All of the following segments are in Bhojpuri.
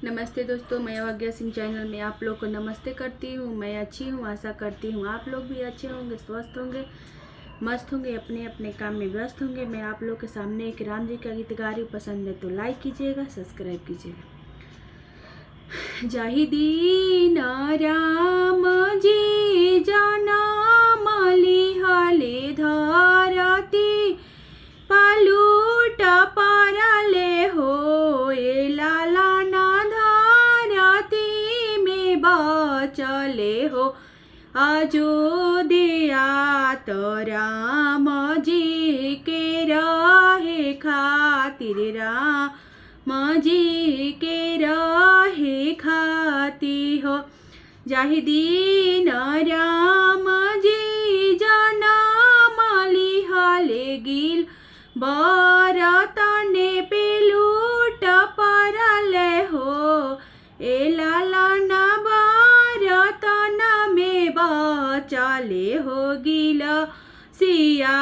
नमस्ते दोस्तों, मैं अवज्ञा सिंह चैनल में आप लोग को नमस्ते करती हूँ। मैं अच्छी हूँ, आशा करती हूँ आप लोग भी अच्छे होंगे, स्वस्थ होंगे, मस्त होंगे, अपने अपने काम में व्यस्त होंगे। मैं आप लोग के सामने एक राम जी का गीत गा रही हूँ। पसंद है तो लाइक कीजिएगा, सब्सक्राइब कीजिएगा। जाहि दीन राम जी जनम लिहले धरती पालूट परले होए लाला ना धरती में बचले हो अयोध्या तो राम जी के रहे खातिर, राम जी के रहे खाती हो। जाहि दीन राम जी जनम लिहले गिल बरतने पेलूट परले हो ए लाला ना बरतन में बचले हो गिल सिया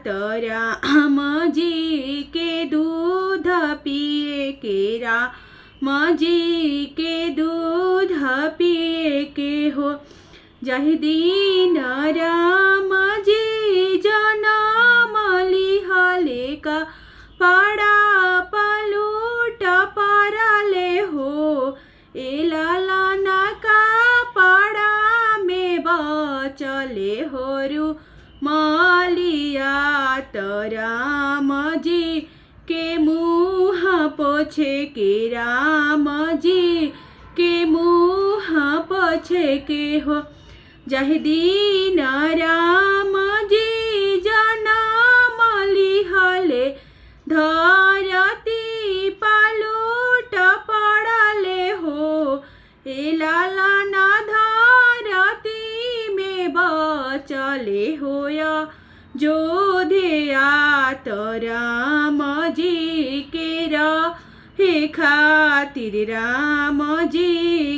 तो राम जी के दूध पिए के, राम जी के दूध पिए के हो। जाहि दीन राम जी जनम लिहले का पड़ा पलूट परले हो ए लाला ना का पड़ा में बचले हो रु मालिया तो राम जी के मुँह पोछे के, राम जी के मुँह पोछे के हो। जाहि दीन राम जी जनम लिहले धरती पालूट परले हो ए लाला ना धरती में बचले होया जोधिया तो राम जी के रहे खातिर, राम जी